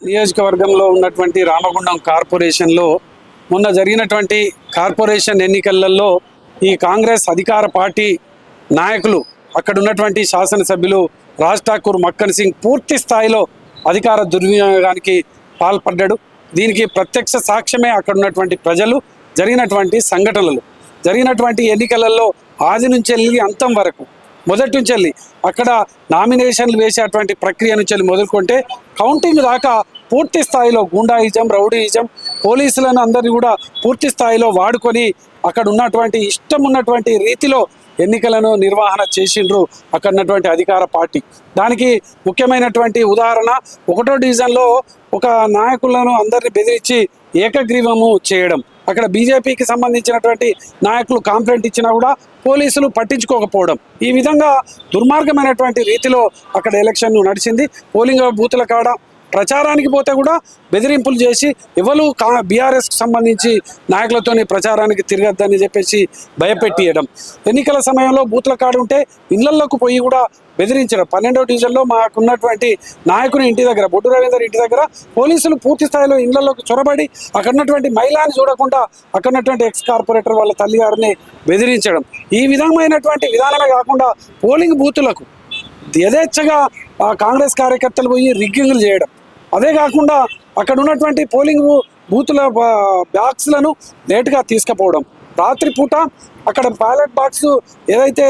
నియోజకవర్గంలో ఉన్నటువంటి రామగుండం కార్పొరేషన్లో మొన్న జరిగినటువంటి కార్పొరేషన్ ఎన్నికలలో ఈ కాంగ్రెస్ అధికార పార్టీ నాయకులు అక్కడ ఉన్నటువంటి శాసనసభ్యులు రాజ్ ఠాకూర్ మక్కన్ సింగ్ పూర్తి స్థాయిలో అధికార దుర్వినియోగానికి పాల్పడ్డాడు. దీనికి ప్రత్యక్ష సాక్ష్యమే అక్కడ ఉన్నటువంటి ప్రజలు, జరిగినటువంటి సంఘటనలు, జరిగినటువంటి ఎన్నికలలో ఆది నుంచి వెళ్ళి అంతం వరకు, మొదటి నుంచి వెళ్ళి అక్కడ నామినేషన్లు వేసేటువంటి ప్రక్రియ నుంచి వెళ్ళి మొదలుకుంటే కౌంటింగ్ దాకా పూర్తి స్థాయిలో గూండాయిజం, రౌడీయిజం, పోలీసులను అందరినీ కూడా పూర్తి స్థాయిలో వాడుకొని అక్కడ ఉన్నటువంటి ఇష్టం ఉన్నటువంటి రీతిలో ఎన్నికలను నిర్వహణ చేసిండ్రు అక్కడ ఉన్నటువంటి అధికార పార్టీ. దానికి ముఖ్యమైనటువంటి ఉదాహరణ 1వ డివిజన్లో ఒక నాయకులను అందరినీ బెదిరించి ఏకగ్రీవము చేయడం. అక్కడ బీజేపీకి సంబంధించినటువంటి నాయకులు కంప్లైంట్ ఇచ్చినా కూడా పోలీసులు పట్టించుకోకపోవడం. ఈ విధంగా దుర్మార్గమైనటువంటి రీతిలో అక్కడ ఎలక్షన్ నడిచింది. పోలింగ్ బూతుల కాడ ప్రచారానికి పోతే కూడా బెదిరింపులు చేసి ఎవరు బీఆర్ఎస్కి సంబంధించి నాయకులతోని ప్రచారానికి తిరగద్దని చెప్పేసి భయపెట్టియడం. ఎన్నికల సమయంలో బూతుల కాడు ఉంటే ఇళ్లలోకి పోయి కూడా బెదిరించడం. 12వ డివిజన్లో మాకున్నటువంటి నాయకుని ఇంటి దగ్గర, బొడ్డు రవీందర్ ఇంటి దగ్గర పోలీసులు పూర్తి స్థాయిలో ఇళ్లలోకి చొరబడి అక్కడ ఉన్నటువంటి మహిళని చూడకుండా అక్కడ ఉన్నటువంటి ఎక్స్ కార్పొరేటర్ వాళ్ళ తల్లిగారిని బెదిరించడం. ఈ విధమైనటువంటి విధానమే కాకుండా పోలింగ్ బూతులకు యథేచ్ఛగా కాంగ్రెస్ కార్యకర్తలు పోయి రిగ్గింగ్లు చేయడం. అదే కాకుండా అక్కడ ఉన్నటువంటి పోలింగ్ బూతుల బాక్స్లను లేటుగా తీసుకుపోవడం. రాత్రిపూట అక్కడ బ్యాలెట్ బాక్స్ ఏదైతే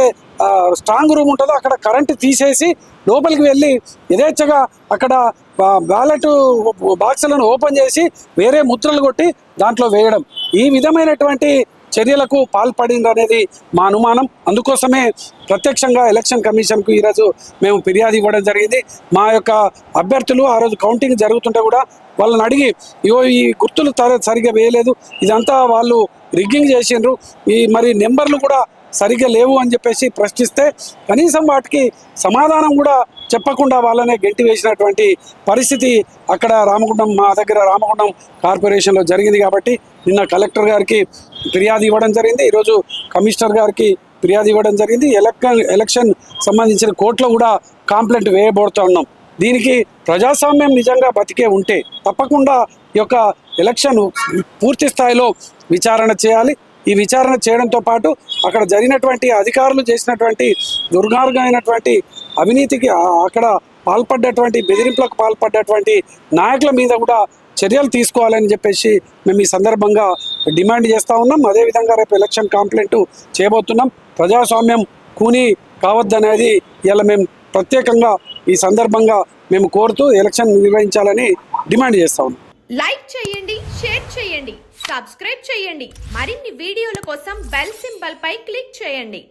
స్ట్రాంగ్ రూమ్ ఉంటుందో అక్కడ కరెంటు తీసేసి లోపలికి వెళ్ళి యథేచ్ఛగా అక్కడ బ్యాలెట్ బాక్సులను ఓపెన్ చేసి వేరే ముద్రలు కొట్టి దాంట్లో వేయడం. ఈ విధమైనటువంటి చర్యలకు పాల్పడింది అనేది మా అనుమానం. అందుకోసమే ప్రత్యక్షంగా ఎలక్షన్ కమిషన్కు ఈరోజు మేము ఫిర్యాదు ఇవ్వడం జరిగింది. మా యొక్క అభ్యర్థులు ఆ రోజు కౌంటింగ్ జరుగుతుంటే కూడా వాళ్ళని అడిగి ఈ గుర్తులు సరిగ్గా వేయలేదు, ఇదంతా వాళ్ళు రిగ్గింగ్ చేసిండ్రు, మరి నెంబర్లు కూడా సరిగ్గా లేవు అని చెప్పేసి ప్రశ్నిస్తే కనీసం వాటికి సమాధానం కూడా చెప్పకుండా వాళ్ళనే గెంటి వేసినటువంటి పరిస్థితి అక్కడ మా దగ్గర రామగుండం కార్పొరేషన్లో జరిగింది. కాబట్టి నిన్న కలెక్టర్ గారికి ఫిర్యాదు ఇవ్వడం జరిగింది, ఈరోజు కమిషనర్ గారికి ఫిర్యాదు ఇవ్వడం జరిగింది. ఎలక్షన్ సంబంధించిన కోర్టులో కూడా కంప్లైంట్ వేయబోతున్నాం. దీనికి ప్రజాస్వామ్యం నిజంగా బతికే ఉంటే తప్పకుండా ఈ యొక్క ఎలక్షన్ పూర్తి స్థాయిలో విచారణ చేయాలి. ఈ విచారణ చేయడంతో పాటు అక్కడ జరిగినటువంటి అధికారులు చేసినటువంటి దుర్మార్గమైనటువంటి అవినీతికి అక్కడ పాల్పడ్డటువంటి బెదిరింపులకు పాల్పడ్డటువంటి నాయకుల మీద కూడా చర్యలు తీసుకోవాలని చెప్పేసి మేము ఈ సందర్భంగా డిమాండ్ చేస్తూ ఉన్నాం. అదేవిధంగా రేపు ఎలక్షన్ కంప్లైంట్ చేయబోతున్నాం. ప్రజాస్వామ్యం కూని కావద్దనేది ఇలా మేము ప్రత్యేకంగా ఈ సందర్భంగా మేము కోరుతూ ఎలక్షన్ నిర్వహించాలని డిమాండ్ చేస్తూ ఉన్నాం. లైక్ చేయండి, షేర్ చేయండి, సబ్స్క్రైబ్ చేయండి. మరిన్ని వీడియోల కోసం బెల్ సింబల్ పై క్లిక్ చేయండి.